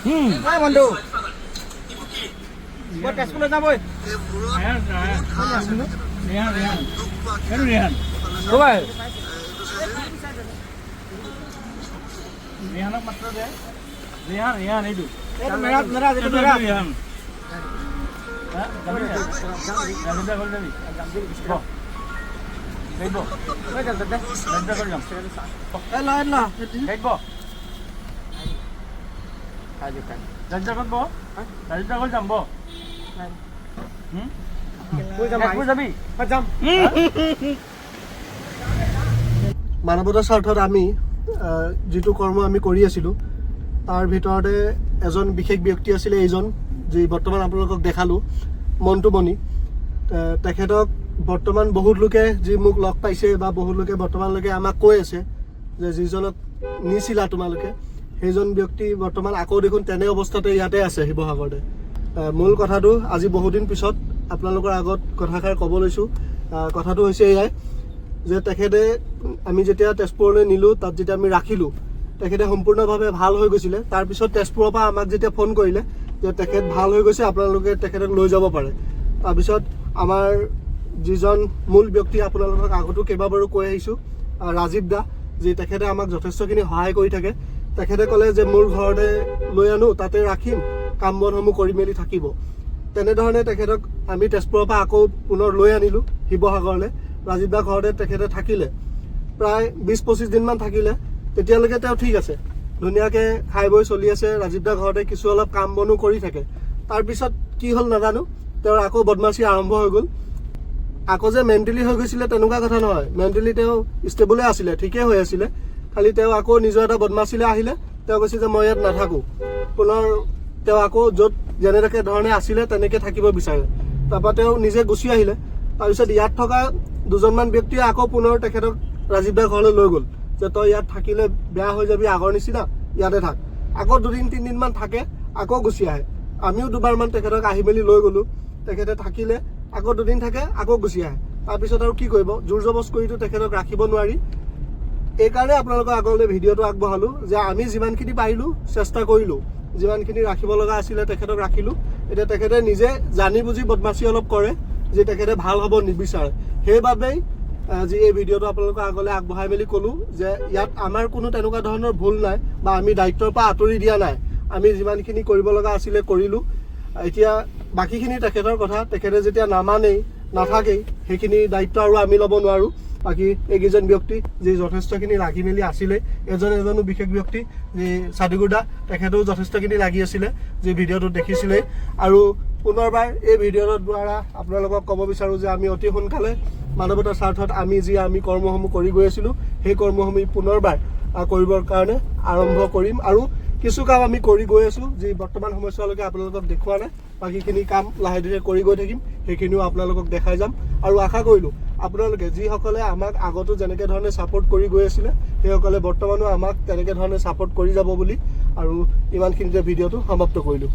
নাই বন্ধু মই তেজপুৰলৈ যাবই ৰিহানক মাত্ৰ দে ৰিহান এইটো মানৱতাৰ স্বাৰ্থত আমি যিটো কৰ্ম আমি কৰি আছিলোঁ তাৰ ভিতৰতে এজন বিশেষ ব্যক্তি আছিলে এইজন যি বৰ্তমান আপোনালোকক দেখালোঁ মণ্টু মণি তেখেতক বৰ্তমান বহুত লোকে যি মোক লগ পাইছে বা বহুত লোকে বৰ্তমানলৈকে আমাক কৈ আছে যে যিজনক নিছিলা তোমালোকে সেইজন ব্যক্তি বৰ্তমান আকৌ দেখোন তেনে অৱস্থাতে ইয়াতে আছে শিৱসাগৰতে মূল কথাটো আজি বহুদিন পিছত আপোনালোকৰ আগত কথাষাৰ ক'ব লৈছোঁ কথাটো হৈছে এয়াই যে তেখেতে আমি যেতিয়া তেজপুৰলৈ নিলোঁ তাত যেতিয়া আমি ৰাখিলোঁ তেখেতে সম্পূৰ্ণভাৱে ভাল হৈ গৈছিলে তাৰপিছত তেজপুৰৰ পৰা আমাক যেতিয়া ফোন কৰিলে যে তেখেত ভাল হৈ গৈছে আপোনালোকে তেখেতক লৈ যাব পাৰে তাৰপিছত আমাৰ যিজন মূল ব্যক্তি আপোনালোকক আগতো কেইবাবাৰো কৈ আহিছোঁ ৰাজীৱ দা যি তেখেতে আমাক যথেষ্টখিনি সহায় কৰি থাকে তেখেতে ক'লে যে মোৰ ঘৰতে লৈ আনো তাতে ৰাখিম কাম বনসমূহ কৰি মেলি থাকিব তেনেধৰণে তেখেতক আমি তেজপুৰৰ পৰা আকৌ পুনৰ লৈ আনিলোঁ শিৱসাগৰলৈ ৰাজীৱ দা ঘৰতে তেখেতে থাকিলে প্ৰায় 20-25 দিনমান থাকিলে তেতিয়ালৈকে তেওঁ ঠিক আছে ধুনীয়াকৈ খাই বৈ চলি আছে ৰাজীৱ দা ঘৰতে কিছু অলপ কাম বনো কৰি থাকে তাৰপিছত কি হ'ল নাজানো তেওঁৰ আকৌ বদমাচি আৰম্ভ হৈ গ'ল আকৌ যে মেণ্টেলি হৈ গৈছিলে তেনেকুৱা কথা নহয় মেণ্টেলি তেওঁ ষ্টেবলে আছিলে ঠিকেই হৈ আছিলে খালি তেওঁ আকৌ নিজৰ এটা বদমাচিলৈ আহিলে তেওঁ কৈছে যে মই ইয়াত নাথাকোঁ পুনৰ তেওঁ আকৌ য'ত যেনেকৈ ধৰণে আছিলে তেনেকৈ থাকিব বিচাৰে তাৰপৰা তেওঁ নিজে গুচি আহিলে তাৰপিছত ইয়াত থকা দুজনমান ব্যক্তিয়ে আকৌ পুনৰ তেখেতক ৰাজীৱ দাৰ ঘৰলৈ লৈ গ'ল যে তই ইয়াত থাকিলে বেয়া হৈ যাবি আগৰ নিচিনা ইয়াতে থাক আকৌ 2-3 দিনমান থাকে আকৌ গুচি আহে আমিও দুবাৰমান তেখেতক আহি মেলি লৈ গ'লোঁ তেখেতে থাকিলে আকৌ 2 দিন থাকে আকৌ গুচি আহে তাৰপিছত আৰু কি কৰিব জোৰ জবজ কৰিতো তেখেতক ৰাখিব নোৱাৰি এইকাৰণে আপোনালোকৰ আগলৈ ভিডিঅ'টো আগবঢ়ালোঁ যে আমি যিমানখিনি পাৰিলোঁ চেষ্টা কৰিলোঁ যিমানখিনি ৰাখিব লগা আছিলে তেখেতক ৰাখিলোঁ এতিয়া তেখেতে নিজে জানি বুজি বদমাচি অলপ কৰে যে তেখেতে ভাল হ'ব নিবিচাৰে সেইবাবেই আজি এই ভিডিঅ'টো আপোনালোকৰ আগলৈ আগবঢ়াই মেলি ক'লোঁ যে ইয়াত আমাৰ কোনো তেনেকুৱা ধৰণৰ ভুল নাই বা আমি দায়িত্বৰ পৰা আঁতৰি দিয়া নাই আমি যিমানখিনি কৰিব লগা আছিলে কৰিলোঁ এতিয়া বাকীখিনি তেখেতৰ কথা তেখেতে যেতিয়া নামানেই নাথাকেই সেইখিনি দায়িত্ব আৰু আমি ল'ব নোৱাৰোঁ বাকী এইকেইজন ব্যক্তি যি যথেষ্টখিনি লাগি মেলি আছিলে এজনো বিশেষ ব্যক্তি যি চাদিগুদা তেখেতেও যথেষ্টখিনি লাগি আছিলে যি ভিডিঅ'টো দেখিছিলেই আৰু পুনৰবাৰ এই ভিডিঅ'টোৰ দ্বাৰা আপোনালোকক ক'ব বিচাৰোঁ যে আমি অতি সোনকালে মানৱতাৰ স্বাৰ্থত আমি কৰ্মসমূহ কৰি গৈ আছিলোঁ সেই কৰ্মসমূহ পুনৰবাৰ কৰিবৰ কাৰণে আৰম্ভ কৰিম আৰু কিছু কাম আমি কৰি গৈ আছোঁ যি বৰ্তমান সময়ছোৱালৈকে আপোনালোকক দেখুওৱা নাই বাকীখিনি কাম লাহে ধীৰে কৰি গৈ থাকিম সেইখিনিও আপোনালোকক দেখাই যাম আৰু আশা কৰিলোঁ আপোনালোকে যিসকলে আমাক আগতো যেনেকৈ ধৰণে ছাপোৰ্ট কৰি গৈ আছিলে সেইসকলে বৰ্তমানো আমাক তেনেকৈ ধৰণে ছাপোৰ্ট কৰি যাব বুলি আৰু ইমানখিনিতে ভিডিঅ'টো সমাপ্ত কৰিলোঁ।